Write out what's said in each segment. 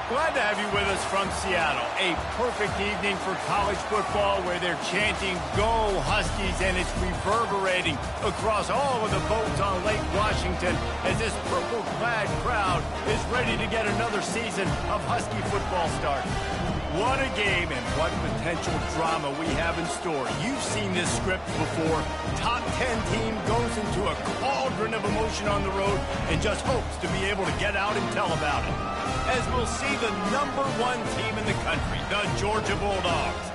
Glad to have you with us from Seattle. A perfect evening for college football where they're chanting, "Go Huskies," and it's reverberating across all of the boats on Lake Washington as this purple-clad crowd is ready to get another season of Husky football started. What a game and what potential drama we have in store. You've seen this script before. Top 10 team goes into a cauldron of emotion on the road and just hopes to be able to get out and tell about it. As we'll see the #1 team in the country, the Georgia Bulldogs,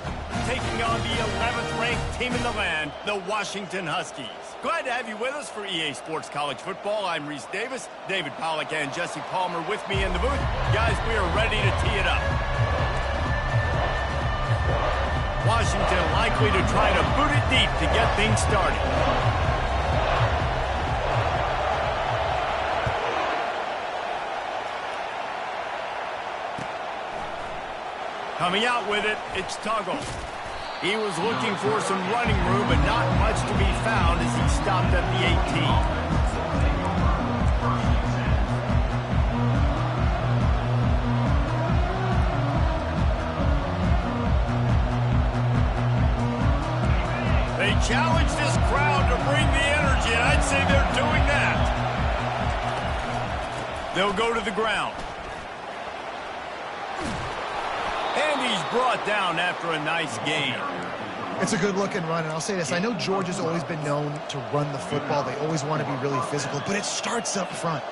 taking on the 11th ranked team in the land, the Washington Huskies. Glad to have you with us for EA Sports College Football. I'm Reese Davis, David Pollack and Jesse Palmer with me in the booth. Guys, we are ready to tee it up. Washington likely to try to boot it deep to get things started. Coming out with it, it's Tuggle. He was looking for some running room, but not much to be found as he stopped at the 18. They challenge this crowd to bring the energy, and I'd say they're doing that. They'll go to the ground. And he's brought down after a nice gain. It's a good-looking run, and I'll say this. I know Georgia's always been known to run the football. They always want to be really physical, but it starts up front.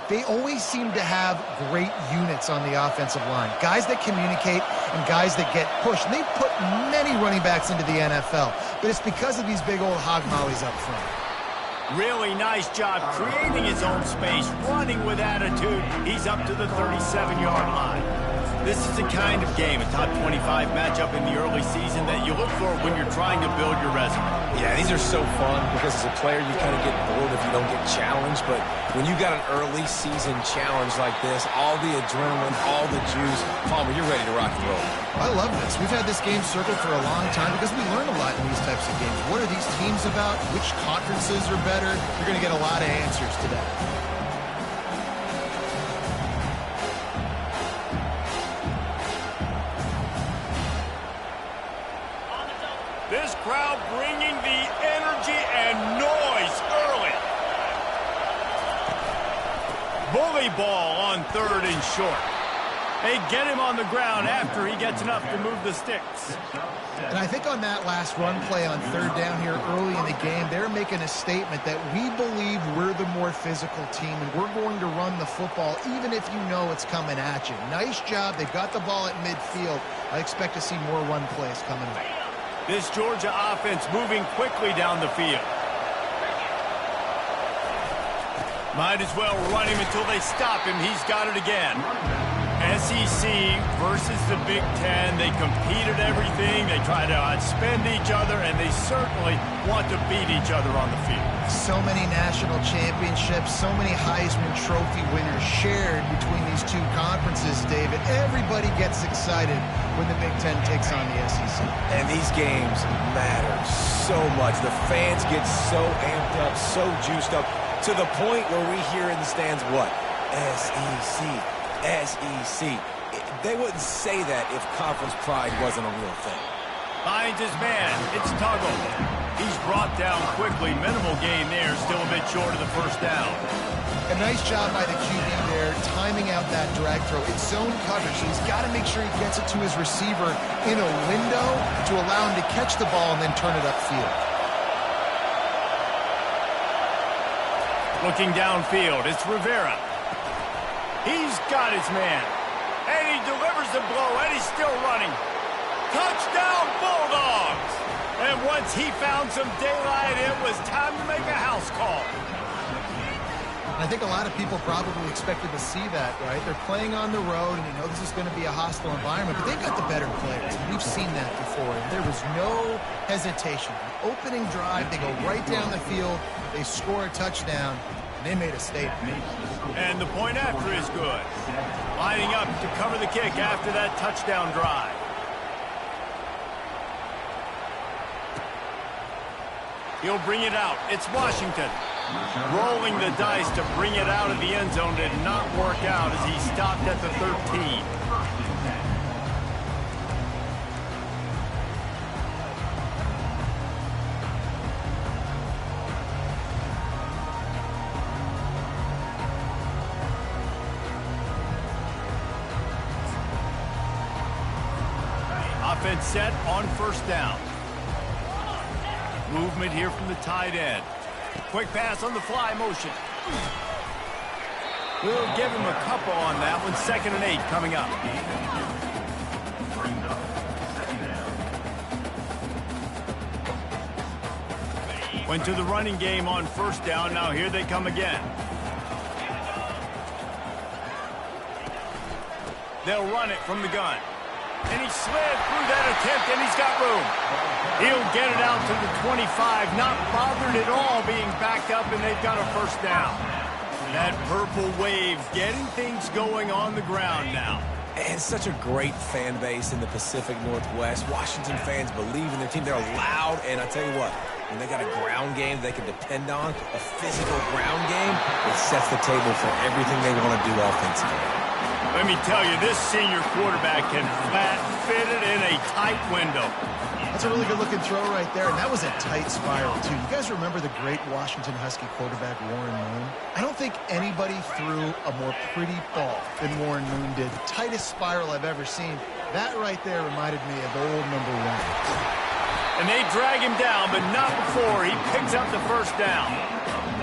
They always seem to have great units on the offensive line. Guys that communicate and guys that get pushed. And they've put many running backs into the NFL, but it's because of these big old hog mollies up front. Really nice job creating his own space, running with attitude. He's up to the 37-yard line. This is the kind of game, a top 25 matchup in the early season, that you look for when you're trying to build your resume. Yeah, these are so fun because as a player, you kind of get bored if you don't get challenged. But when you got an early season challenge like this, all the adrenaline, all the juice, Palmer, you're ready to rock and roll. I love this. We've had this game circled for a long time because we learn a lot in these types of games. What are these teams about? Which conferences are better? You're going to get a lot of answers today. This crowd bringing the energy and noise early. Bully ball on 3rd and short. They get him on the ground after he gets enough to move the sticks. And I think on that last run play on 3rd down here early in the game, they're making a statement that we believe we're the more physical team and we're going to run the football even if you know it's coming at you. Nice job. They've got the ball at midfield. I expect to see more run plays coming up. This Georgia offense moving quickly down the field. Might as well run him until they stop him. He's got it again. SEC versus the Big Ten. They compete at everything. They try to outspend each other, and they certainly want to beat each other on the field. So many national championships, so many Heisman Trophy winners shared between these two conferences, David. Everybody gets excited when the Big Ten takes on the SEC. And these games matter so much. The fans get so amped up, so juiced up, to the point where we hear in the stands, what? SEC. SEC. They wouldn't say that if conference pride wasn't a real thing. Finds his man. It's Tuggle. He's brought down quickly. Minimal gain there. Still a bit short of the first down. A nice job by the QB there, timing out that drag throw. It's zone coverage, so he's got to make sure he gets it to his receiver in a window to allow him to catch the ball and then turn it upfield. Looking downfield, it's Rivera. He's got his man. And he delivers the blow, and he's still running. Touchdown, Bulldogs! And once he found some daylight, it was time to make a house call. I think a lot of people probably expected to see that, right? They're playing on the road, and you know this is going to be a hostile environment, but they've got the better players. We've seen that before. There was no hesitation. The opening drive, they go right down the field, they score a touchdown, and they made a statement. And the point after is good. Lining up to cover the kick after that touchdown drive. He'll bring it out. It's Washington. Rolling the dice to bring it out of the end zone did not work out as he stopped at the 13. Offense set on first down. Movement here from the tight end. Quick pass on the fly motion. We'll give him a couple on that one. 2nd and 8 coming up. Went to the running game on first down. Now here they come again. They'll run it from the gun. And he slid through that attempt, and he's got room. He'll get it out to the 25, not bothered at all being backed up, and they've got a first down. That purple wave getting things going on the ground now. And such a great fan base in the Pacific Northwest. Washington fans believe in their team. They're loud, and I tell you what, when they got a ground game they can depend on, a physical ground game, it sets the table for everything they want to do offensively. Let me tell you, this senior quarterback can flat fit it in a tight window. That's a really good-looking throw right there, and that was a tight spiral, too. You guys remember the great Washington Husky quarterback, Warren Moon? I don't think anybody threw a more pretty ball than Warren Moon did. The tightest spiral I've ever seen. That right there reminded me of old number 1. And they drag him down, but not before he picks up the first down.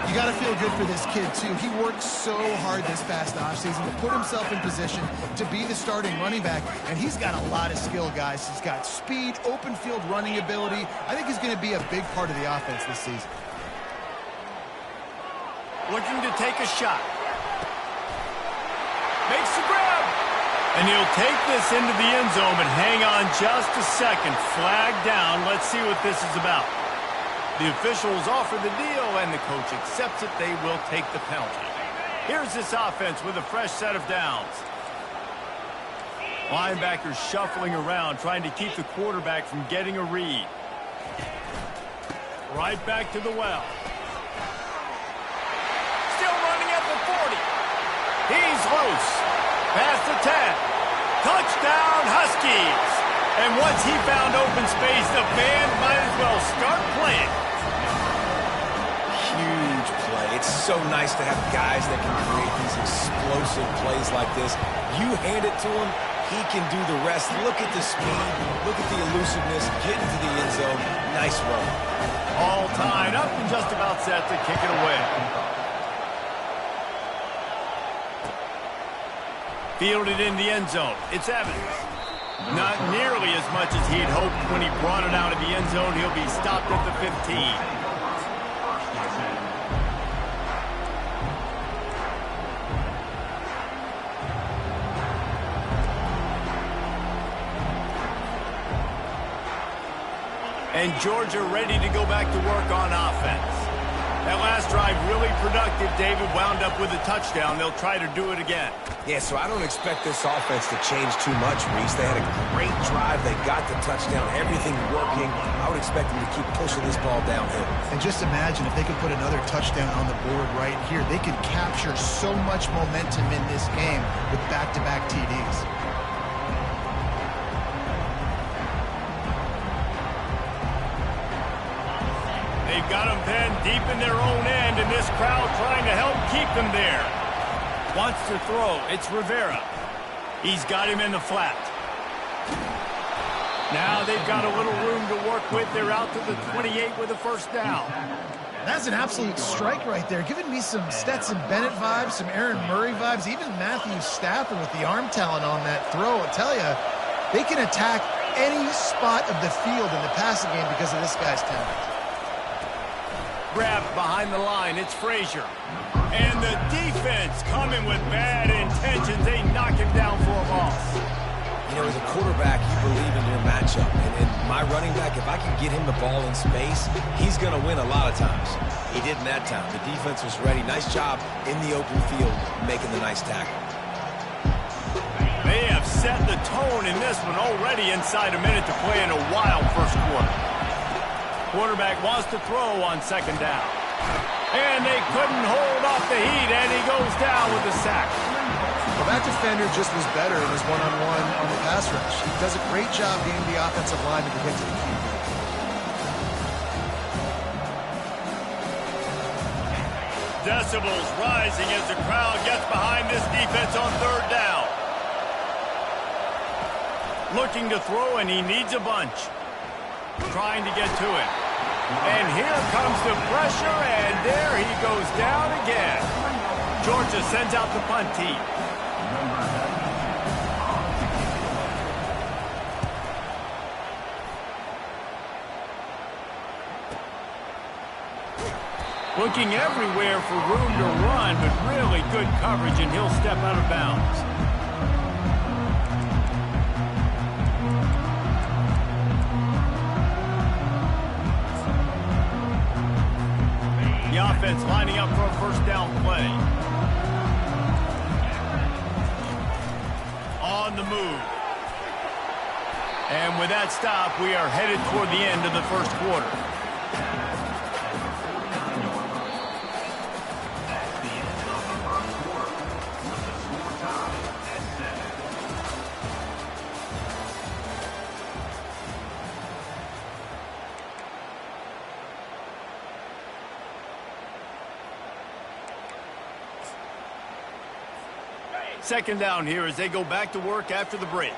You got to feel good for this kid, too. He worked so hard this past offseason to put himself in position to be the starting running back, and he's got a lot of skill, guys. He's got speed, open field running ability. I think he's going to be a big part of the offense this season. Looking to take a shot. Makes the grab. And he'll take this into the end zone, but hang on just a second. Flag down. Let's see what this is about. The officials offer the deal, and the coach accepts it. They will take the penalty. Here's this offense with a fresh set of downs. Linebackers shuffling around, trying to keep the quarterback from getting a read. Right back to the well. Still running at the 40. He's loose. Past the 10. Touchdown, Huskies. And once he found open space, the band might as well start playing. Huge play. It's so nice to have guys that can create these explosive plays like this. You hand it to him, he can do the rest. Look at the speed. Look at the elusiveness. Get into the end zone. Nice run. All tied up and just about set to kick it away. Fielded in the end zone. It's Evans. Not nearly as much as he'd hoped when he brought it out of the end zone. He'll be stopped at the 15. And Georgia ready to go back to work on offense. That last drive really productive. David wound up with a touchdown. They'll try to do it again. Yeah, so I don't expect this offense to change too much, Reese. They had a great drive. They got the touchdown. Everything working. I would expect them to keep pushing this ball downhill. And just imagine if they could put another touchdown on the board right here. They could capture so much momentum in this game with back-to-back TDs. They've got them pinned deep in their own end, and this crowd trying to help keep them there. Wants to throw. It's Rivera. He's got him in the flat. Now they've got a little room to work with. They're out to the 28 with a first down. That's an absolute strike right there. Giving me some Stetson Bennett vibes, some Aaron Murray vibes, even Matthew Stafford with the arm talent on that throw. I tell you, they can attack any spot of the field in the passing game because of this guy's talent. Grabbed behind the line. It's Frazier. And the defense coming with bad intentions. They knock him down for a loss. You know, as a quarterback, you believe in your matchup. And my running back, if I can get him the ball in space, he's going to win a lot of times. He did in that time. The defense was ready. Nice job in the open field making the nice tackle. They have set the tone in this one already inside a minute to play in a wild first quarter. Quarterback wants to throw on second down. And they couldn't hold off the heat, and he goes down with a sack. Well, that defender just was better in his one-on-one on the pass rush. He does a great job getting the offensive lineman to get to the QB. Decibels rising as the crowd gets behind this defense on third down. Looking to throw, and he needs a bunch. Trying to get to it. And here comes the pressure, and there he goes down again. Georgia sends out the punt team. Looking everywhere for room to run, but really good coverage, and he'll step out of bounds. The offense lining up for a first down play. On the move. And with that stop, we are headed toward the end of the first quarter. Second down here as they go back to work after the break.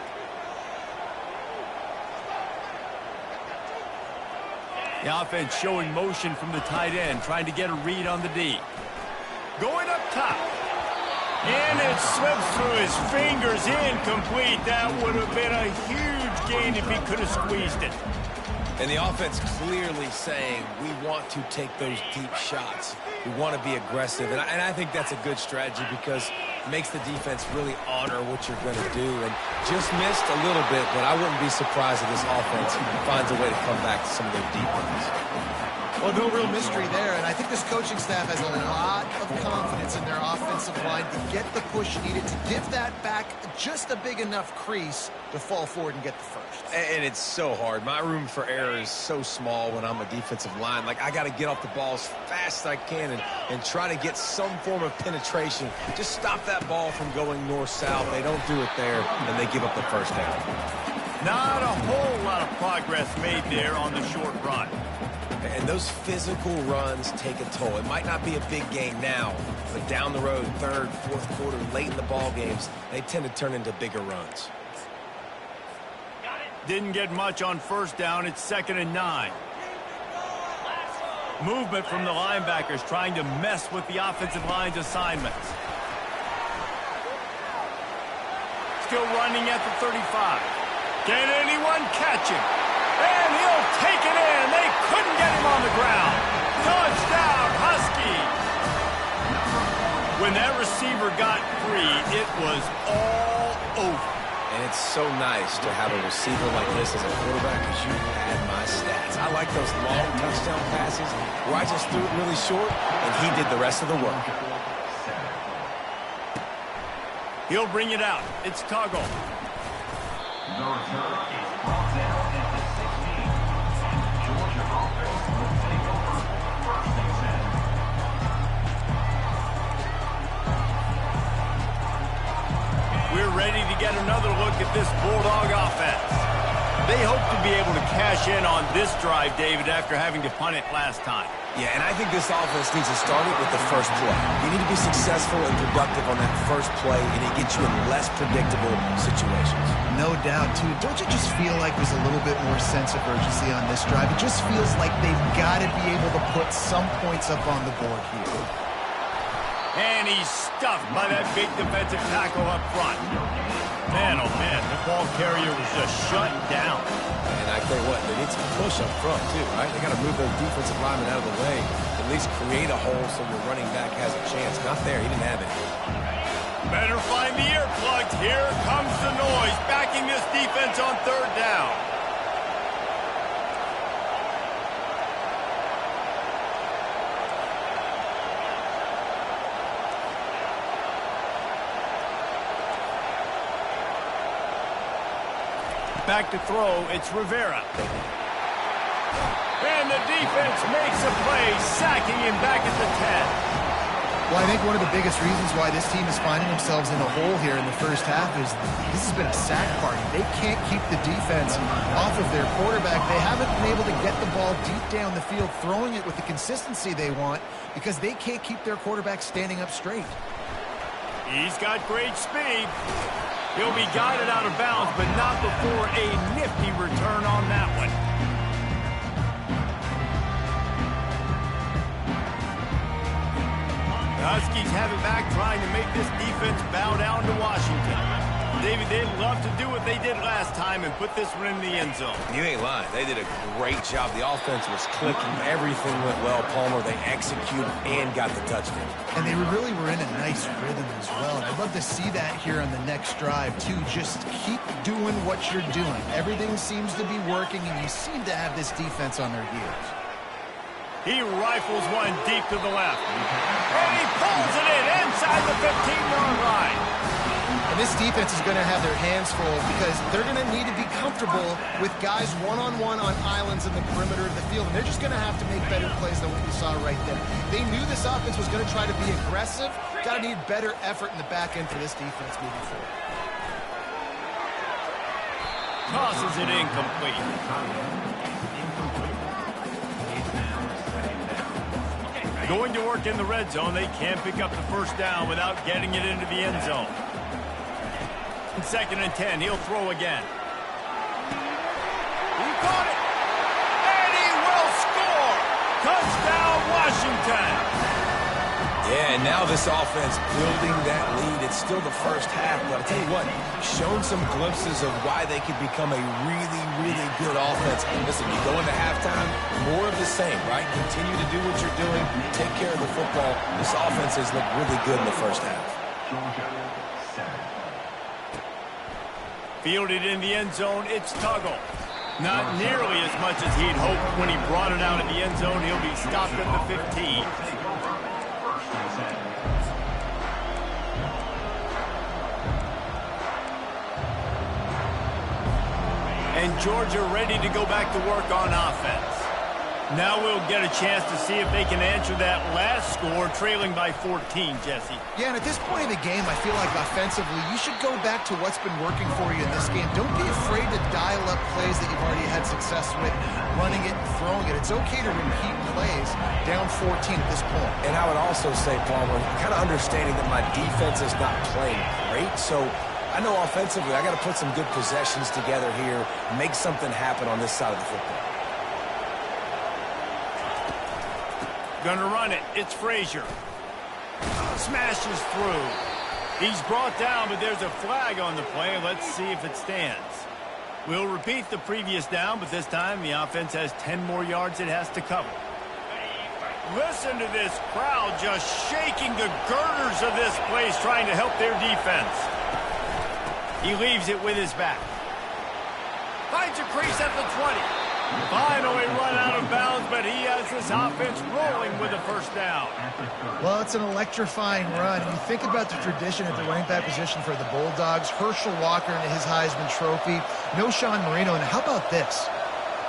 The offense showing motion from the tight end, trying to get a read on the D. Going up top. And it slips through his fingers, incomplete. That would have been a huge gain if he could have squeezed it. And the offense clearly saying, we want to take those deep shots. We want to be aggressive. And I think that's a good strategy because it makes the defense really honor what you're going to do. And just missed a little bit, but I wouldn't be surprised if this offense finds a way to come back to some of their deep ones. Well, no real mystery there, and I think this coaching staff has a lot of confidence in their offensive line to get the push needed to give that back just a big enough crease to fall forward and get the first. And it's so hard. My room for error is so small when I'm a defensive line. Like, I got to get off the ball as fast as I can and try to get some form of penetration. Just stop that ball from going north-south. They don't do it there, and they give up the first down. Not a whole lot of progress made there on the short run. And those physical runs take a toll. It might not be a big gain now, but down the road, third, fourth quarter, late in the ball games, they tend to turn into bigger runs. Didn't get much on first down. It's 2nd and 9. Movement from the linebackers trying to mess with the offensive line's assignments. Still running at the 35. Can anyone catch him? And he'll take it in. They couldn't get him on the ground. Touchdown, Huskies. When that receiver got free, it was all over. And it's so nice to have a receiver like this as a quarterback because you had my stats. I like those long touchdown passes where I just threw it really short and he did the rest of the work. He'll bring it out. It's Tuggle. The return is brought down at the 16. Georgia offense will take over first and 10. We're ready to get another look at this Bulldog offense. They hope to be able to cash in on this drive, David, after having to punt it last time. Yeah, and I think this offense needs to start it with the first play. You need to be successful and productive on that first play, and it gets you in less predictable situations. No doubt, too. Don't you just feel like there's a little bit more sense of urgency on this drive? It just feels like they've got to be able to put some points up on the board here. And he's stuffed by that big defensive tackle up front. Man, oh man, the ball carrier was just shut down. And I tell you what, they need some push up front too, right? They got to move those defensive linemen out of the way, at least create a hole so your running back has a chance. Not there, he didn't have it. Better find the earplugs. Here comes the noise, backing this defense on third down. Back to throw, it's Rivera. And the defense makes a play, sacking him back at the 10. Well, I think one of the biggest reasons why this team is finding themselves in a hole here in the first half is this has been a sack party. They can't keep the defense off of their quarterback. They haven't been able to get the ball deep down the field, throwing it with the consistency they want because they can't keep their quarterback standing up straight. He's got great speed. He'll be guided out of bounds, but not before a nifty return on that one. The Huskies have it back, trying to make this defense bow down to Washington. David, they'd love to do what they did last time and put this one in the end zone. You ain't lying. They did a great job. The offense was clicking. Everything went well, Palmer. They executed and got the touchdown. And they really were in a nice rhythm as well. And I'd love to see that here on the next drive, too. Just keep doing what you're doing. Everything seems to be working, and you seem to have this defense on their heels. He rifles one deep to the left. And he pulls it in inside the 15-yard line. And this defense is going to have their hands full because they're going to need to be comfortable with guys one-on-one on islands in the perimeter of the field. And they're just going to have to make better plays than what we saw right there. They knew this offense was going to try to be aggressive. Got to need better effort in the back end for this defense moving forward. Tosses it incomplete. Going to work in the red zone, they can't pick up the first down without getting it into the end zone. 2nd and 10, he'll throw again. He caught it, and he will score! Touchdown, Washington! Yeah, and now this offense building that lead. It's still the first half, but I'll tell you what, shown some glimpses of why they could become a really, really good offense. Listen, you go into halftime, more of the same, right? Continue to do what you're doing, take care of the football. This offense has looked really good in the first half. Fielded in the end zone, it's Tuggle. Not nearly as much as he'd hoped when he brought it out of the end zone. He'll be stopped at the 15. And Georgia ready to go back to work on offense. Now we'll get a chance to see if they can answer that last score, trailing by 14, Jesse. Yeah, and at this point in the game, I feel like offensively, you should go back to what's been working for you in this game. Don't be afraid to dial up plays that you've already had success with, running it and throwing it. It's okay to repeat plays down 14 at this point. And I would also say, Palmer, kind of understanding that my defense is not playing great, so I know offensively I got to put some good possessions together here, make something happen on this side of the football. Gonna run it. It's Frazier. Smashes through. He's brought down, but there's a flag on the play. Let's see if it stands. We'll repeat the previous down, but this time the offense has 10 more yards it has to cover. Listen to this crowd just shaking the girders of this place, trying to help their defense. He leaves it with his back. Finds a crease at the 20. Finally run out of bounds, but he has this offense rolling with a first down. Well, it's an electrifying run. And you think about the tradition at the running back position for the Bulldogs. Herschel Walker and his Heisman Trophy. No Sean Marino. And how about this?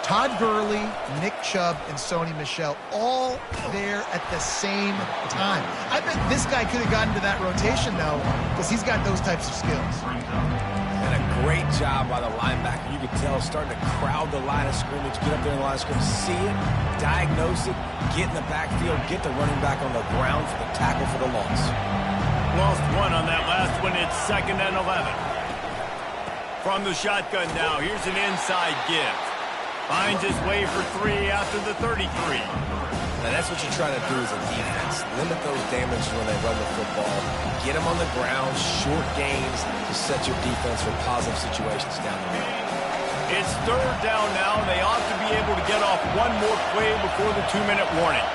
Todd Gurley, Nick Chubb, and Sony Michel all there at the same time. I bet this guy could have gotten to that rotation, though, because he's got those types of skills. And a great job by the linebacker. You could tell starting to crowd the line of scrimmage, get up there in the line of scrimmage, see it, diagnose it, get in the backfield, get the running back on the ground for the tackle for the loss. Lost one on that last one. It's 2nd and 11. From the shotgun now, here's an inside give. Finds his way for 3 after the 33. And that's what you try to do as a defense. Limit those damages when they run the football. Get them on the ground, short gains to set your defense for positive situations down the road. It's 3rd down now. They ought to be able to get off one more play before the 2-minute warning.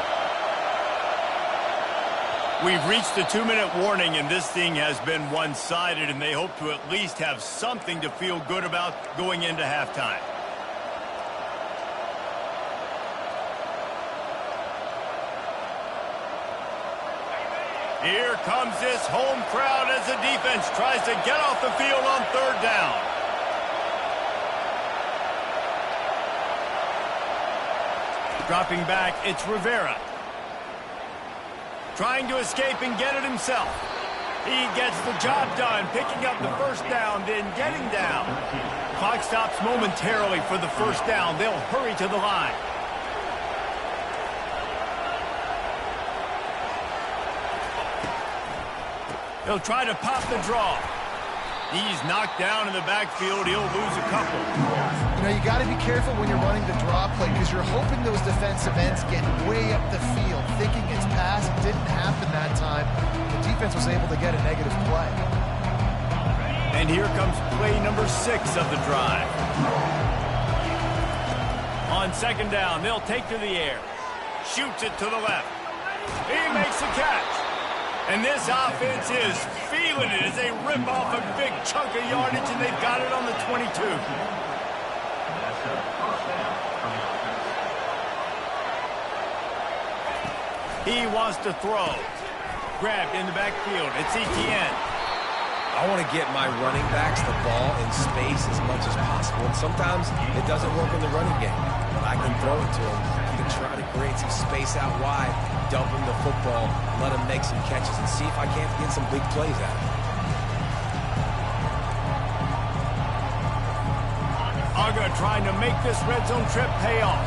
We've reached the 2-minute warning, and this thing has been one-sided, and they hope to at least have something to feel good about going into halftime. Here comes this home crowd as the defense tries to get off the field on 3rd down. Dropping back, it's Rivera. Trying to escape and get it himself. He gets the job done, picking up the first down, then getting down. Clock stops momentarily for the first down. They'll hurry to the line. He'll try to pop the draw. He's knocked down in the backfield. He'll lose a couple. You know, you got to be careful when you're running the draw play because you're hoping those defensive ends get way up the field, thinking it's pass. It didn't happen that time. The defense was able to get a negative play. And here comes play number 6 of the drive. On second down, they'll take to the air. Shoots it to the left. He makes the catch. And this offense is feeling it as they rip off a big chunk of yardage, and they've got it on the 22. He wants to throw. Grabbed in the backfield. It's Etienne. I want to get my running backs the ball in space as much as possible. And sometimes it doesn't work in the running game, but I can throw it to them. I can try to create some space out wide, dump him the football, let him make some catches, and see if I can't get some big plays out of him. UGA trying to make this red zone trip pay off.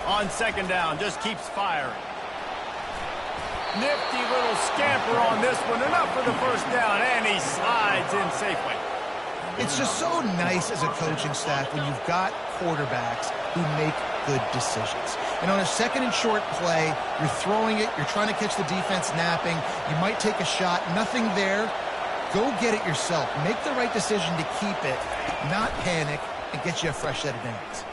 On second down, just keeps firing. Nifty little scamper on this one. Enough for the first down, and he slides in safely. It's just so nice as a coaching staff when you've got quarterbacks who make good decisions. And on a second and short play, you're throwing it, you're trying to catch the defense napping, you might take a shot, nothing there. Go get it yourself. Make the right decision to keep it, not panic, and get you a fresh set of downs.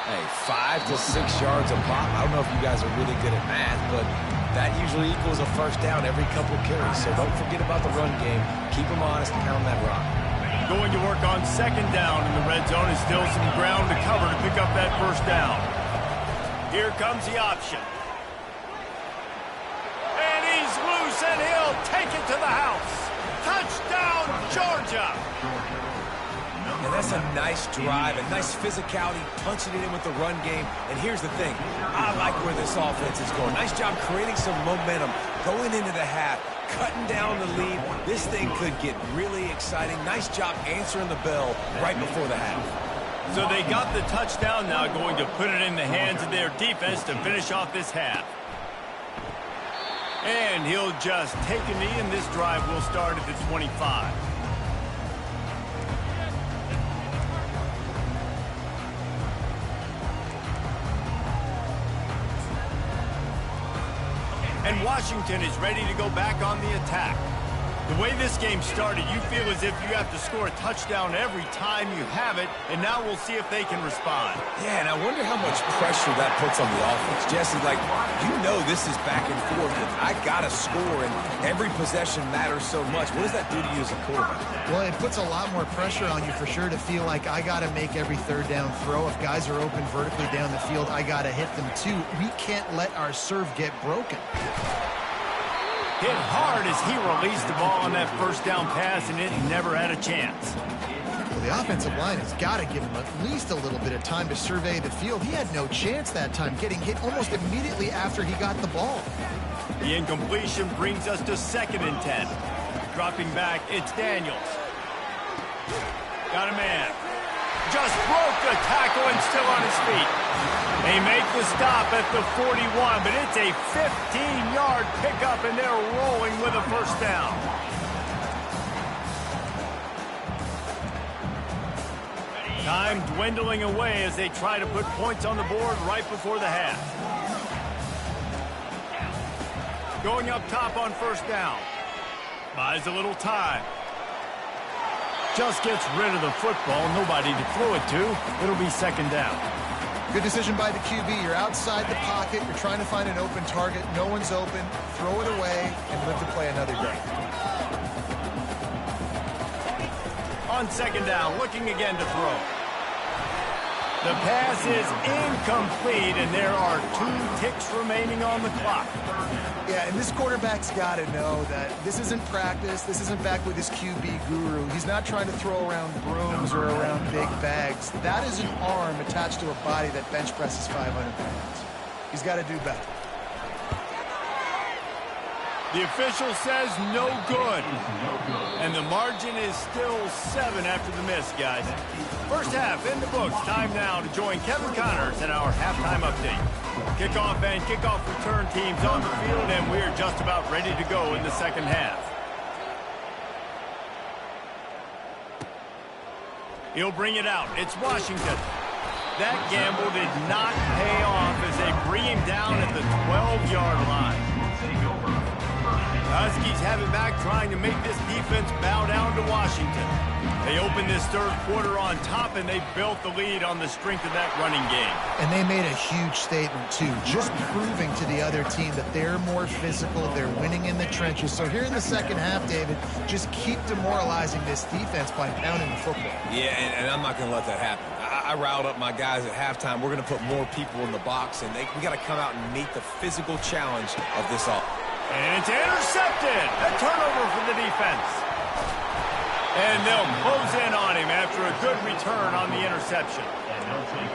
Hey, 5 to 6 yards a pop. I don't know if you guys are really good at math, but that usually equals a first down every couple carries. So don't forget about the run game. Keep them honest and pound that rock. Going to work on second down in the red zone. Is still some ground to cover to pick up that first down. Here comes the option. And he's loose, and he'll take it to the house. Touchdown, Georgia! And that's a nice drive, a nice physicality, punching it in with the run game. And here's the thing. I like where this offense is going. Nice job creating some momentum, going into the half, cutting down the lead. This thing could get really exciting. Nice job answering the bell right before the half. So they got the touchdown now, going to put it in the hands of their defense to finish off this half. And he'll just take a knee, and this drive will start at the 25. And Washington is ready to go back on the attack. The way this game started, you feel as if you have to score a touchdown every time you have it, and now we'll see if they can respond. Yeah, and I wonder how much pressure that puts on the offense. Jesse, like, you know this is back and forth, but I got to score, and every possession matters so much. What does that do to you as a quarterback? Well, it puts a lot more pressure on you for sure to feel like I got to make every third down throw. If guys are open vertically down the field, I got to hit them too. We can't let our serve get broken. Hit hard as he released the ball on that first down pass, and it never had a chance. Well, the offensive line has got to give him at least a little bit of time to survey the field. He had no chance that time, getting hit almost immediately after he got the ball. The incompletion brings us to second and 10. Dropping back, it's Daniels. Got a man. Just broke the tackle and still on his feet. They make the stop at the 41, but it's a 15-yard pickup, and they're rolling with a first down. Time dwindling away as they try to put points on the board right before the half. Going up top on first down. Buys a little time. Just gets rid of the football. Nobody to throw it to. It'll be second down. Good decision by the QB. You're outside the pocket. You're trying to find an open target. No one's open. Throw it away and live to play another day. On second down, looking again to throw. The pass is incomplete, and there are 2 ticks remaining on the clock. Yeah, and this quarterback's got to know that this isn't practice. This isn't back with his QB guru. He's not trying to throw around brooms or around big bags. That is an arm attached to a body that bench presses 500 pounds. He's got to do better. The official says no good. And the margin is still 7 after the miss, guys. First half in the books. Time now to join Kevin Connors in our halftime update. Kickoff and kickoff return teams on the field, and we're just about ready to go in the second half. He'll bring it out. It's Washington. That gamble did not pay off as they bring him down at the 12-yard line. Huskies have it back, trying to make this defense bow down to Washington. They opened this third quarter on top, and they built the lead on the strength of that running game. And they made a huge statement, too, just proving to the other team that they're more physical, they're winning in the trenches. So here in the second half, David, just keep demoralizing this defense by pounding the football. Yeah, and I'm not going to let that happen. I riled up my guys at halftime. We're going to put more people in the box, and we got to come out and meet the physical challenge of this offense. And it's intercepted. A turnover for the defense. And they'll close in on him after a good return on the interception.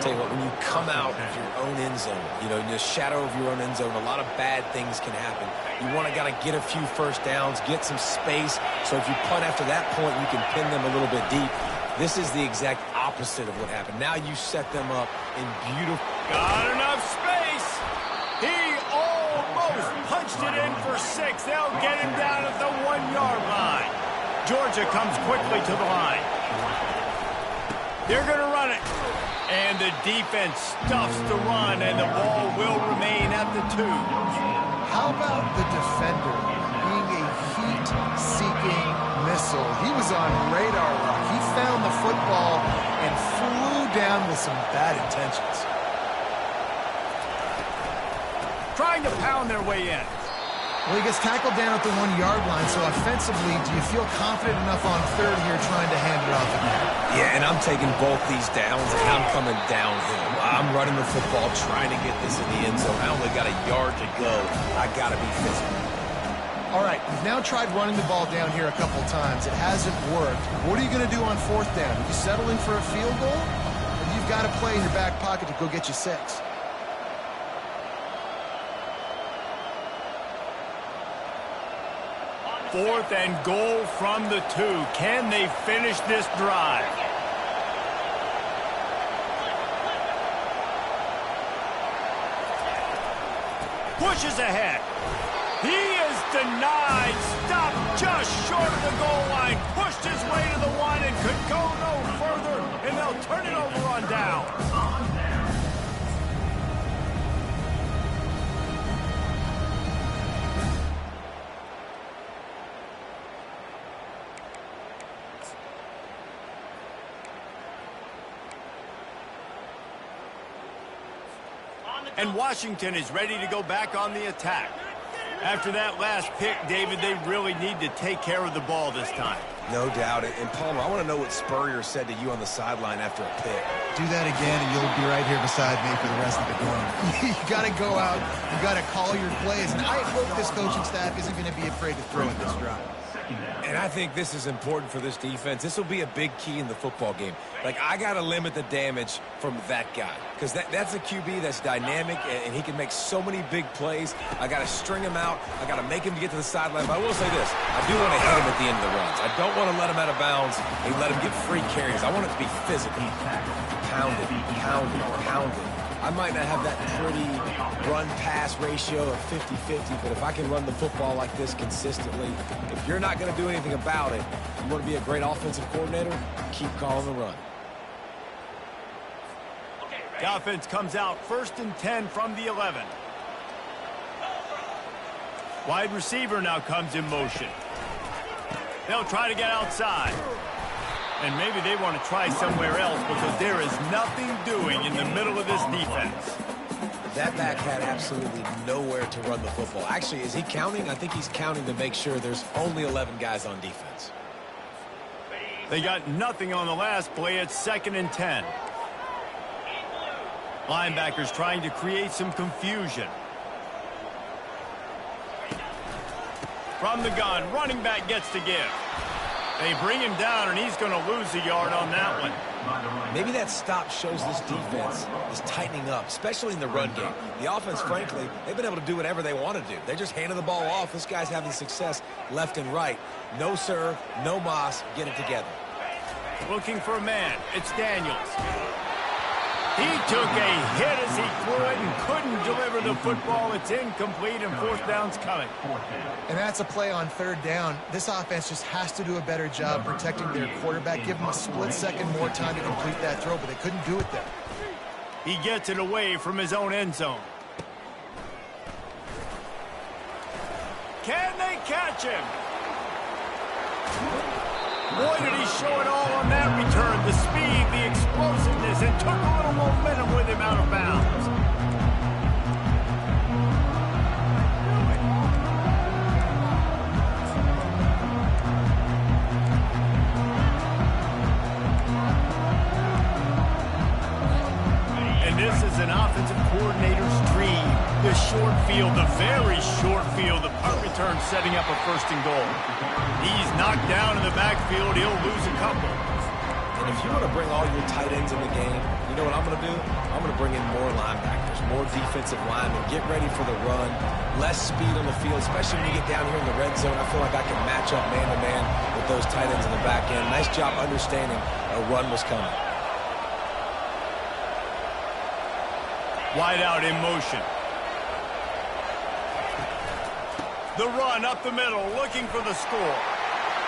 Tell you what, when you come out of your own end zone, in the shadow of your own end zone, a lot of bad things can happen. You want to get a few first downs, get some space, so if you punt after that point, you can pin them a little bit deep. This is the exact opposite of what happened. Now you set them up in beautiful... Got enough space. He almost punched it in for 6. They'll get him down at the 1-yard line. Georgia comes quickly to the line. They're going to run it. And the defense stuffs the run, and the ball will remain at the 2. How about the defender being a heat-seeking missile? He was on radar lock. He found the football and flew down with some bad intentions. Trying to pound their way in. Well, he gets tackled down at the 1-yard line, so offensively, do you feel confident enough on third here trying to hand it off again? Yeah, and I'm taking both these downs, and I'm coming downhill. I'm running the football, trying to get this in the end zone. I only got a yard to go. I got to be physical. All right, you've now tried running the ball down here a couple times. It hasn't worked. What are you going to do on 4th down? Are you settling for a field goal? Or you've got to play in your back pocket to go get you 6? 4th and goal from the 2. Can they finish this drive? Pushes ahead. He is denied. Stopped just short of the goal line. Pushed his way to the 1 and could go no further. And they'll turn it over on down. And Washington is ready to go back on the attack. After that last pick, David, they really need to take care of the ball this time. No doubt. And Palmer, I want to know what Spurrier said to you on the sideline after a pick. Do that again, and you'll be right here beside me for the rest of the game. You got to go out. You got to call your plays. And I hope this coaching staff isn't going to be afraid to throw at this drive. And I think this is important for this defense. This will be a big key in the football game. I got to limit the damage from that guy. Because that's a QB that's dynamic, and he can make so many big plays. I got to string him out. I got to make him get to the sideline. But I will say this. I do want to hit him at the end of the runs. I don't want to let him out of bounds and let him get free carries. I want it to be physical. Pound it, pound it, pound it. I might not have that pretty run-pass ratio of 50-50, but if I can run the football like this consistently, if you're not going to do anything about it, you want to be a great offensive coordinator, keep calling the run. The offense comes out 1st and 10 from the 11. Wide receiver now comes in motion. They'll try to get outside. And maybe they want to try somewhere else because there is nothing doing in the middle of this defense. That back had absolutely nowhere to run the football. Actually, is he counting? I think he's counting to make sure there's only 11 guys on defense. They got nothing on the last play. It's 2nd and 10. Linebackers trying to create some confusion. From the gun, running back gets to give. They bring him down, and he's going to lose a yard on that one. Maybe that stop shows this defense is tightening up, especially in the run game. The offense, frankly, they've been able to do whatever they want to do. They just handed the ball off. This guy's having success left and right. No serve, no moss, get it together. Looking for a man. It's Daniels. He took a hit as he threw it and couldn't deliver the football. It's incomplete, and fourth down's coming. And that's a play on third down. This offense just has to do a better job protecting their quarterback. Give him a split second more time to complete that throw, but they couldn't do it there. He gets it away from his own end zone. Can they catch him? Boy, did he show it all on that return. The speed, the explosiveness, and took a little momentum with him out of bounds. And this is an offensive coordinator's dream. The short field, the very short field, the punt return setting up a first and goal. He's knocked down in the backfield. He'll lose a couple. And if you want to bring all your tight ends in the game, you know what I'm going to do? I'm going to bring in more linebackers, more defensive linemen, get ready for the run, less speed on the field, especially when you get down here in the red zone. I feel like I can match up man-to-man with those tight ends in the back end. Nice job understanding a run was coming. Wide out in motion. The run up the middle, looking for the score.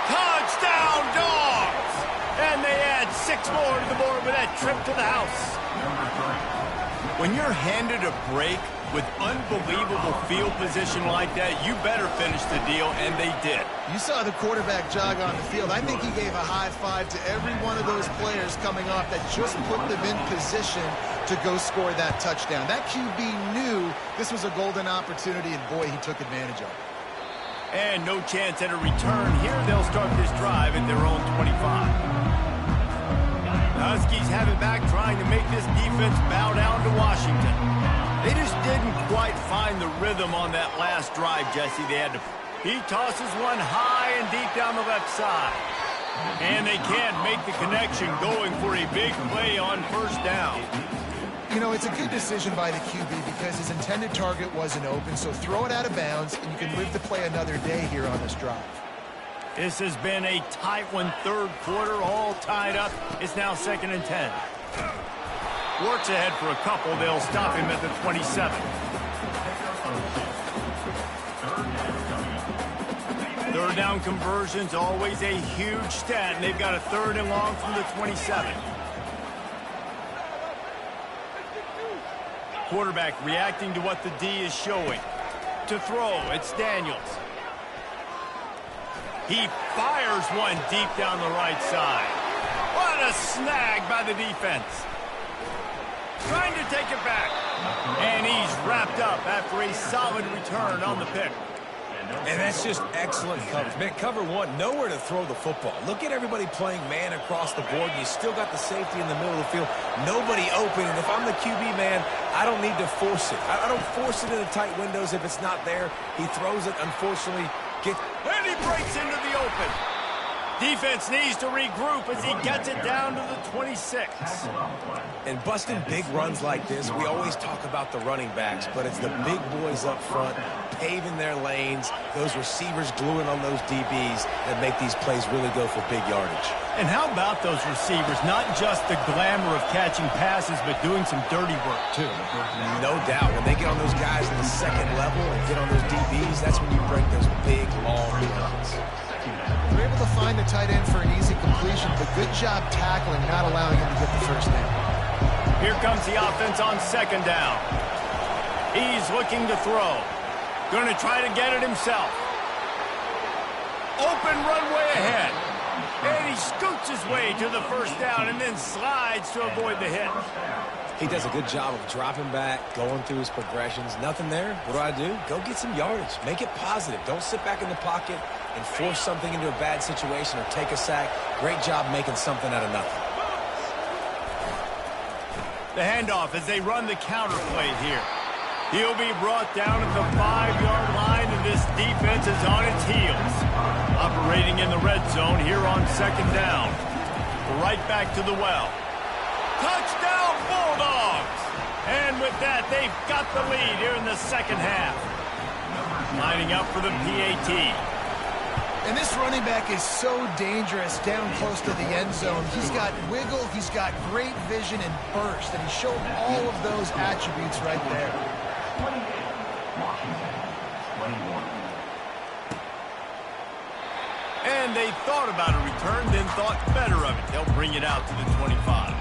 Touchdown, Dogs! And they add 6 more to the board with that trip to the house. When you're handed a break with unbelievable field position like that, you better finish the deal, and they did. You saw the quarterback jog on the field. I think he gave a high five to every one of those players coming off that just put them in position to go score that touchdown. That QB knew this was a golden opportunity, and boy, he took advantage of it. And no chance at a return here. They'll start this drive at their own 25. The Huskies have it back, trying to make this defense bow down to Washington. They just didn't quite find the rhythm on that last drive, Jesse. He tosses one high and deep down the left side. And they can't make the connection, going for a big play on first down. You know, it's a good decision by the QB because his intended target wasn't open, so throw it out of bounds, and you can live to play another day here on this drive. This has been a tight one, third quarter, all tied up. It's now 2nd and 10. Works ahead for a couple. They'll stop him at the 27. Third down conversions, always a huge stat, and they've got a 3rd and long from the 27. Quarterback reacting to what the D is showing. To throw, it's Daniels. He fires one deep down the right side. What a snag by the defense. Trying to take it back. And he's wrapped up after a solid return on the pick. And that's just excellent coverage. Man, cover one, nowhere to throw the football. Look at everybody playing man across the board. You still got the safety in the middle of the field. Nobody open. And if I'm the QB, man, I don't need to force it. I don't force it into tight windows if it's not there. He throws it, unfortunately. And he breaks into the open. Defense needs to regroup as he gets it down to the 26. And busting big runs like this, we always talk about the running backs, but it's the big boys up front, paving their lanes, those receivers gluing on those DBs that make these plays really go for big yardage. And how about those receivers? Not just the glamour of catching passes, but doing some dirty work, too. No doubt. When they get on those guys in the second level and get on those DBs, that's when you break those big, long runs. They're able to find the tight end for an easy completion, but good job tackling, not allowing him to get the first down. Here comes the offense on 2nd down. He's looking to throw. Going to try to get it himself. Open runway ahead. And he scoots his way to the first down and then slides to avoid the hit. He does a good job of dropping back, going through his progressions. Nothing there. What do? Go get some yardage. Make it positive. Don't sit back in the pocket and force something into a bad situation or take a sack. Great job making something out of nothing. The handoff as they run the counter play here. He'll be brought down at the 5-yard line, and this defense is on its heels. Operating in the red zone here on second down. Right back to the well. Touchdown, Bulldogs! And with that, they've got the lead here in the second half. Lining up for the PAT. And this running back is so dangerous down close to the end zone. He's got wiggle, he's got great vision and burst, and he showed all of those attributes right there. 28, Washington, 21. And they thought about a return, then thought better of it. They'll bring it out to the 25.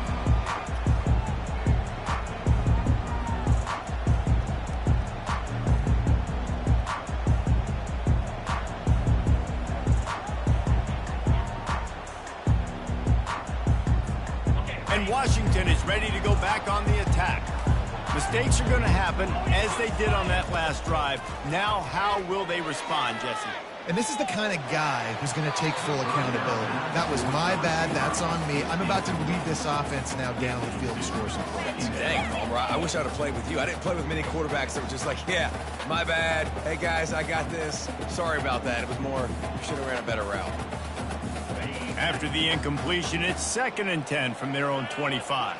And Washington is ready to go back on the attack. Mistakes are going to happen, as they did on that last drive. Now, how will they respond, Jesse? And this is the kind of guy who's going to take full accountability. That was my bad. That's on me. I'm about to lead this offense now down the field and score some points. Dang, Palmer, I wish I'd have played with you. I didn't play with many quarterbacks that were just like, yeah, my bad. Hey, guys, I got this. Sorry about that. It was more, you should have ran a better route. After the incompletion, it's 2nd and 10 from their own 25.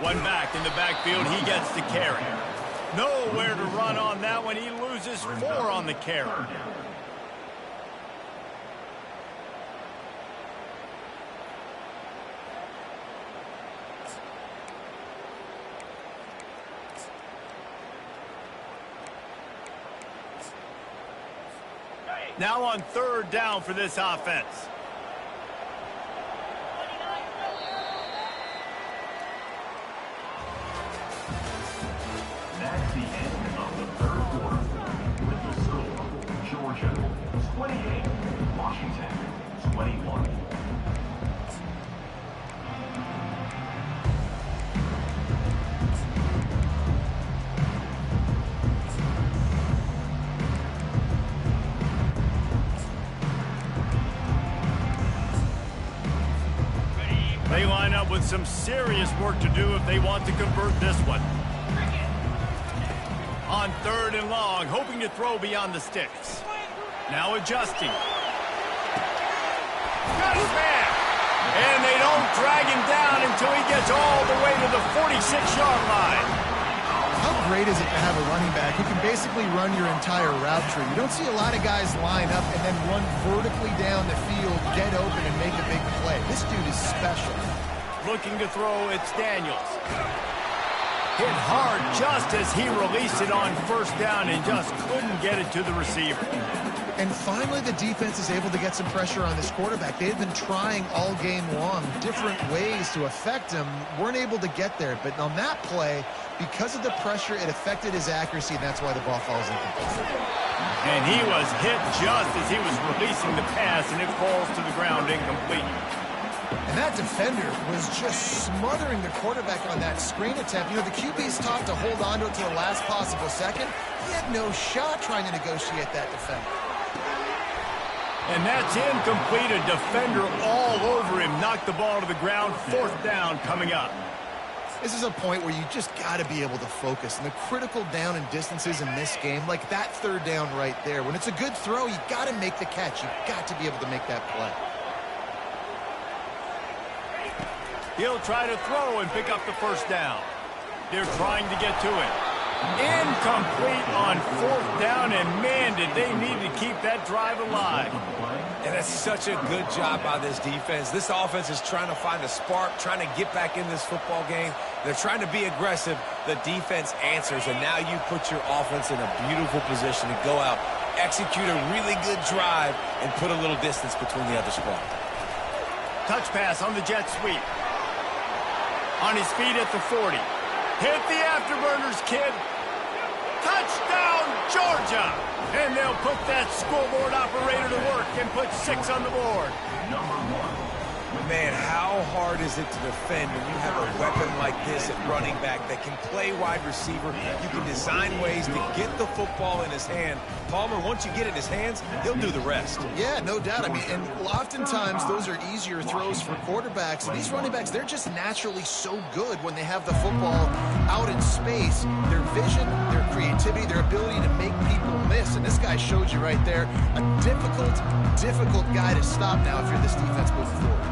One back in the backfield, he gets the carry. Nowhere to run on that one. He loses 4 on the carry. Now on 3rd down for this offense. That's the end of the 3rd quarter. With the score, Georgia 28, Washington 21. They line up with some serious work to do if they want to convert this one. On 3rd and long, hoping to throw beyond the sticks. Now adjusting. Got his man! And they don't drag him down until he gets all the way to the 46-yard line. How great is it to have a running back who can basically run your entire route tree? You don't see a lot of guys line up and then run vertically down the field, get open, and make a big play. This dude is special. Looking to throw, it's Daniels. Hit hard just as he released it on 1st down and just couldn't get it to the receiver. And finally, the defense is able to get some pressure on this quarterback. They had been trying all game long different ways to affect him, weren't able to get there. But on that play, because of the pressure, it affected his accuracy, and that's why the ball falls incomplete. And he was hit just as he was releasing the pass, and it falls to the ground incomplete. And that defender was just smothering the quarterback on that screen attempt. You know, the QB's taught to hold on to it to the last possible second. He had no shot trying to negotiate that defender. And that's incomplete. A defender all over him. Knocked the ball to the ground. 4th down coming up. This is a point where you just got to be able to focus. And the critical down and distances in this game, like that 3rd down right there, when it's a good throw, you got to make the catch. You've got to be able to make that play. He'll try to throw and pick up the 1st down. They're trying to get to it. Incomplete on 4th down, and man, did they need to keep that drive alive. And that's such a good job by this defense. This offense is trying to find a spark, trying to get back in this football game. They're trying to be aggressive. The defense answers, and now you put your offense in a beautiful position to go out, execute a really good drive, and put a little distance between the other squad. Touch pass on the jet sweep. On his feet at the 40. Hit the afterburners, kid. Touchdown, Georgia! And they'll put that scoreboard operator to work and put 6 on the board. Number 1. Man, how hard is it to defend when you have a weapon like this at running back that can play wide receiver? You can design ways to get the football in his hand. Palmer, once you get it in his hands, he'll do the rest. Yeah, no doubt. I mean, and oftentimes those are easier throws for quarterbacks. And these running backs, they're just naturally so good when they have the football out in space. Their vision, their creativity, their ability to make people miss. And this guy showed you right there, a difficult guy to stop now if you're this defense moving forward.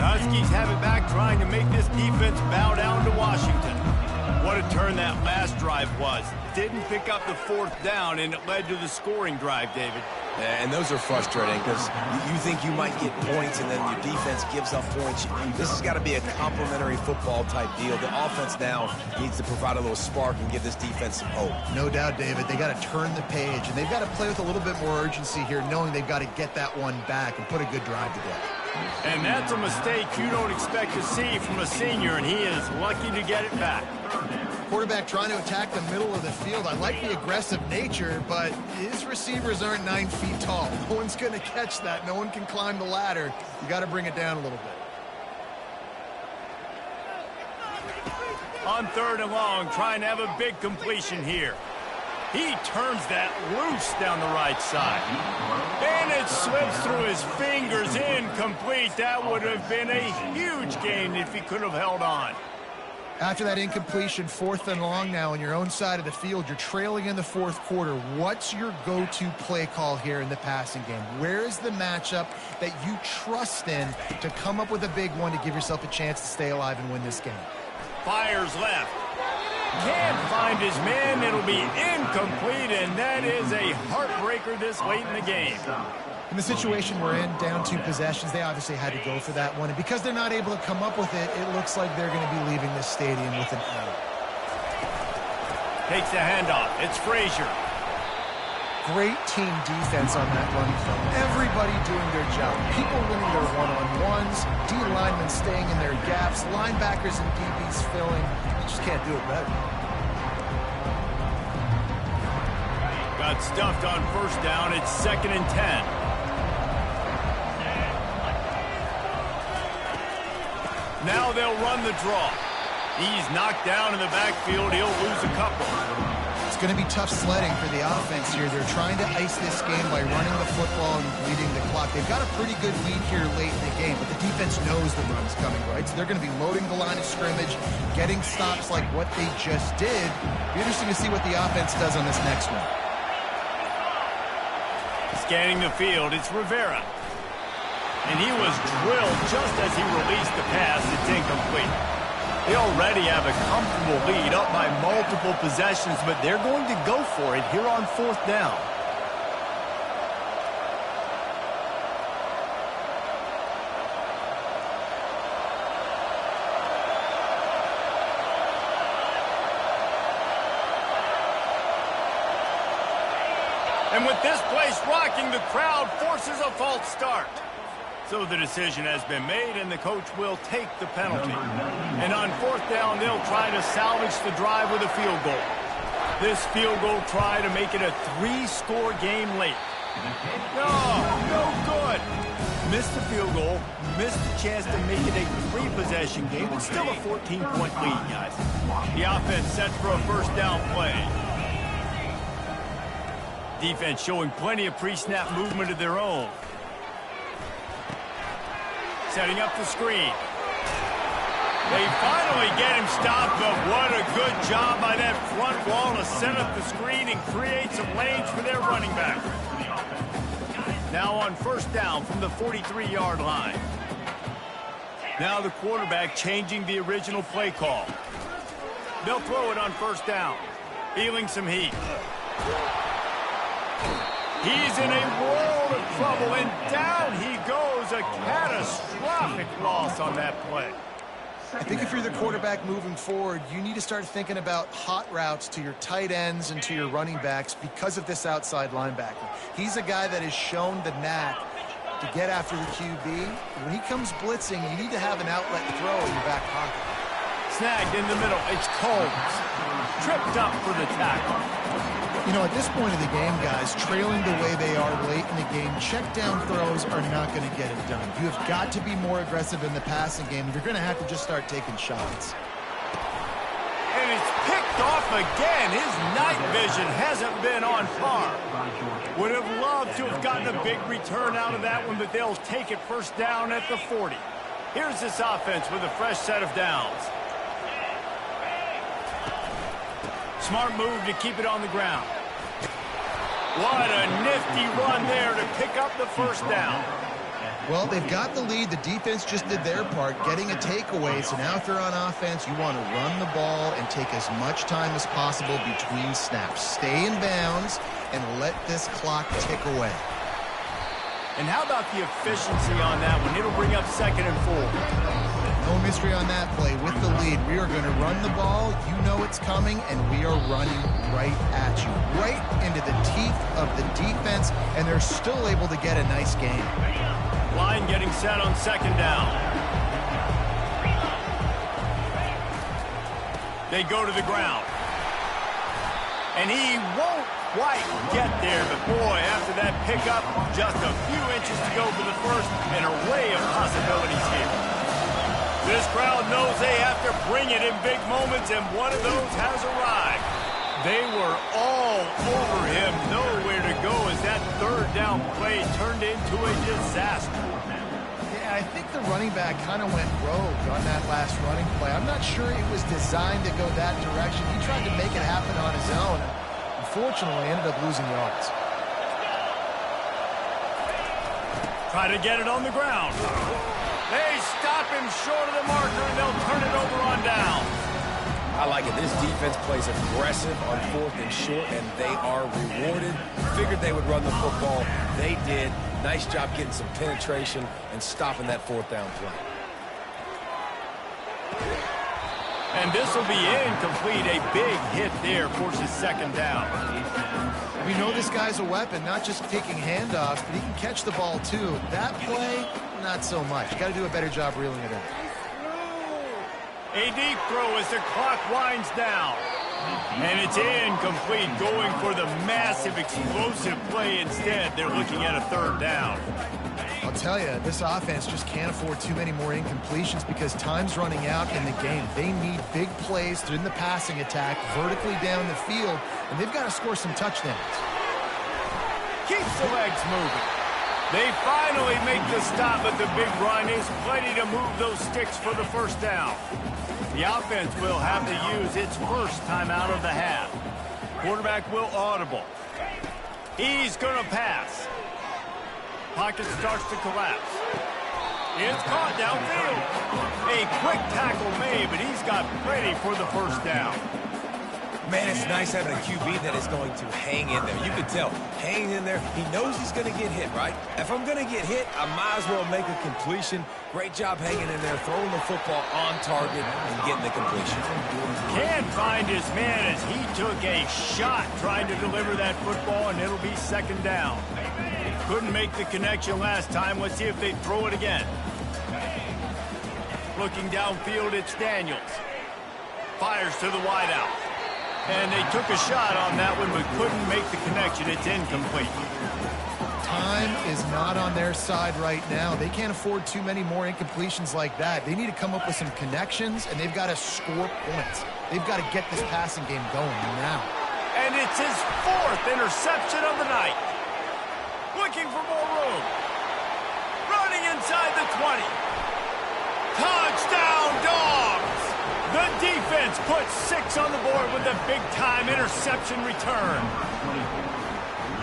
Huskies have it back, trying to make this defense bow down to Washington. What a turn that last drive was. Didn't pick up the fourth down, and it led to the scoring drive, David. And those are frustrating because you think you might get points and then your defense gives up points. This has got to be a complementary football type deal. The offense now needs to provide a little spark and give this defense some hope. No doubt, David. They got to turn the page, and they've got to play with a little bit more urgency here, knowing they've got to get that one back and put a good drive together. And that's a mistake you don't expect to see from a senior, and he is lucky to get it back. Quarterback trying to attack the middle of the field. I like the aggressive nature, but his receivers aren't 9 feet tall. No one's going to catch that. No one can climb the ladder. You got to bring it down a little bit. On 3rd and long, trying to have a big completion here. He turns that loose down the right side. And it slips through his fingers, incomplete. That would have been a huge gain if he could have held on. After that incompletion, 4th and long now on your own side of the field, you're trailing in the 4th quarter. What's your go-to play call here in the passing game? Where is the matchup that you trust in to come up with a big one to give yourself a chance to stay alive and win this game? Fires left. Can't find his man. It'll be incomplete, and that is a heartbreaker this late in the game. In the situation we're in, down 2 possessions, they obviously had to go for that one. And because they're not able to come up with it, it looks like they're going to be leaving this stadium with an L. Takes the handoff. It's Frazier. Great team defense on that run film. Everybody doing their job. People winning their one-on-ones, D linemen staying in their gaps, linebackers and DBs filling. You just can't do it better. Got stuffed on 1st down. It's 2nd and 10. Now they'll run the draw. He's knocked down in the backfield. He'll lose a couple. It's going to be tough sledding for the offense here. They're trying to ice this game by running the football and bleeding the clock. They've got a pretty good lead here late in the game, but the defense knows the run's coming, right? So they're going to be loading the line of scrimmage, getting stops like what they just did. Be interesting to see what the offense does on this next one. Scanning the field, it's Rivera. And he was drilled just as he released the pass. It's incomplete. They already have a comfortable lead, up by multiple possessions, but they're going to go for it here on 4th down. And with this place rocking, the crowd forces a false start. So the decision has been made, and the coach will take the penalty. And on 4th down, they'll try to salvage the drive with a field goal. This field goal try to make it a 3-score game late. No good. Missed the field goal, missed the chance to make it a 3-possession game. It's still a 14-point lead, guys. The offense set for a 1st down play. Defense showing plenty of pre-snap movement of their own. Setting up the screen. They finally get him stopped, but what a good job by that front wall to set up the screen and create some lanes for their running back. Now on 1st down from the 43-yard line. Now the quarterback changing the original play call. They'll throw it on 1st down. Feeling some heat. He's in a world of trouble, and down he goes. A catastrophic loss on that play. I think if you're the quarterback moving forward, you need to start thinking about hot routes to your tight ends and to your running backs because of this outside linebacker. He's a guy that has shown the knack to get after the QB. When he comes blitzing, you need to have an outlet throw in your back pocket. Snagged in the middle. It's Combs. Tripped up for the tackle. You know, at this point of the game, guys, trailing the way they are late in the game, check down throws are not going to get it done. You have got to be more aggressive in the passing game. You're going to have to just start taking shots. And it's picked off again. His night vision hasn't been on par. Would have loved to have gotten a big return out of that one, but they'll take it first down at the 40. Here's this offense with a fresh set of downs. Smart move to keep it on the ground. What a nifty run there to pick up the first down. Well, they've got the lead. The defense just did their part, getting a takeaway. So now if they're on offense, you want to run the ball and take as much time as possible between snaps. Stay in bounds and let this clock tick away. And how about the efficiency on that one? It'll bring up 2nd and 4. No mystery on that play. With the lead, we are going to run the ball. You know it's coming, and we are running right at you. Right into the teeth of the defense, and they're still able to get a nice gain. Line getting set on 2nd down. They go to the ground. And he won't quite get there, but boy, after that pickup, just a few inches to go for the first, and an array of possibilities here. This crowd knows they have to bring it in big moments, and one of those has arrived. They were all over him, nowhere to go as that 3rd down play turned into a disaster. Yeah, I think the running back kind of went rogue on that last running play. I'm not sure it was designed to go that direction. He tried to make it happen on his own. Unfortunately, ended up losing yards. Try to get it on the ground. They stop him short of the marker, and they'll turn it over on down. I like it. This defense plays aggressive on 4th and short, and they are rewarded. Figured they would run the football. They did. Nice job getting some penetration and stopping that 4th down play. And this will be incomplete. A big hit there forces 2nd down. We know this guy's a weapon, not just taking handoffs, but he can catch the ball too. That play, not so much. Got to do a better job reeling it in. A deep throw as the clock winds down. And it's incomplete, going for the massive, explosive play instead. They're looking at a 3rd down. I'll tell you, this offense just can't afford too many more incompletions because time's running out in the game. They need big plays in the passing attack, vertically down the field, and they've got to score some touchdowns. Keeps the legs moving. They finally make the stop, but the big run is plenty to move those sticks for the first down. The offense will have to use its first timeout of the half. Quarterback will audible. He's going to pass. Pocket starts to collapse. It's caught downfield. A quick tackle made, but he's got plenty for the first down. Man, it's nice having a QB that is going to hang in there. You can tell, hanging in there, he knows he's going to get hit, right? If I'm going to get hit, I might as well make a completion. Great job hanging in there, throwing the football on target and getting the completion. Can't find his man as he took a shot trying to deliver that football, and it'll be 2nd down. Couldn't make the connection last time. Let's see if they throw it again. Looking downfield, it's Daniels. Fires to the wideout. And they took a shot on that one, but couldn't make the connection. It's incomplete. Time is not on their side right now. They can't afford too many more incompletions like that. They need to come up with some connections, and they've got to score points. They've got to get this passing game going now. And it's his 4th interception of the night. Looking for more room. Running inside the 20. Touchdown, Dogs! The defense puts 6 on the board with a big-time interception return.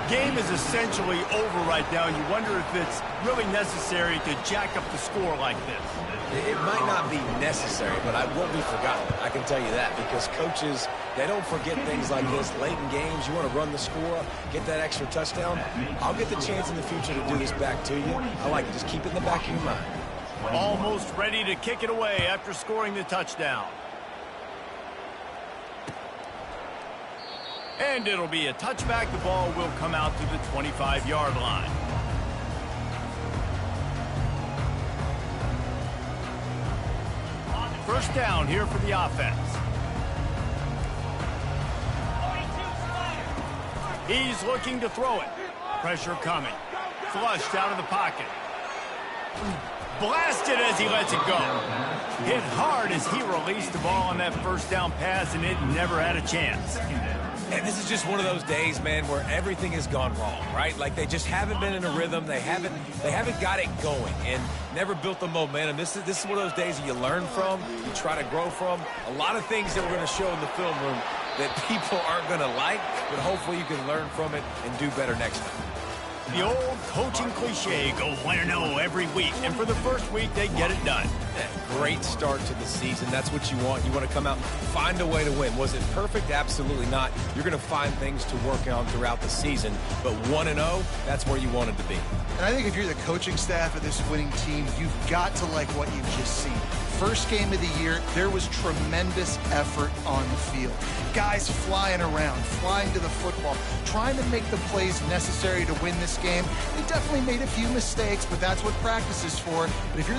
Game is essentially over right now. You wonder if it's really necessary to jack up the score like this. It might not be necessary, but I won't be forgotten. I can tell you that because coaches, they don't forget things like this. Late in games, you want to run the score up, get that extra touchdown. I'll get the chance in the future to do this back to you. I like it. Just keep it in the back of your mind. Almost ready to kick it away after scoring the touchdown. And it'll be a touchback. The ball will come out to the 25-yard line. First down here for the offense. He's looking to throw it. Pressure coming. Flushed out of the pocket. Blasted as he lets it go. Hit hard as he released the ball on that first down pass, and it never had a chance. And this is just one of those days, man, where everything has gone wrong, right? Like they just haven't been in a rhythm. They haven't got it going and never built the momentum. This is one of those days that you learn from, you try to grow from. A lot of things that we're going to show in the film room that people aren't going to like, but hopefully you can learn from it and do better next time. The old coaching cliche, go 1-0 every week. And for the first week, they get it done. Great start to the season. That's what you want. You want to come out, find a way to win. Was it perfect? Absolutely not. You're going to find things to work on throughout the season. But 1-0, that's where you wanted to be. And I think if you're the coaching staff of this winning team, you've got to like what you've just seen. First game of the year, there was tremendous effort on the field. Guys flying around, flying to the football, trying to make the plays necessary to win this game. They definitely made a few mistakes, but that's what practice is for. But if you're the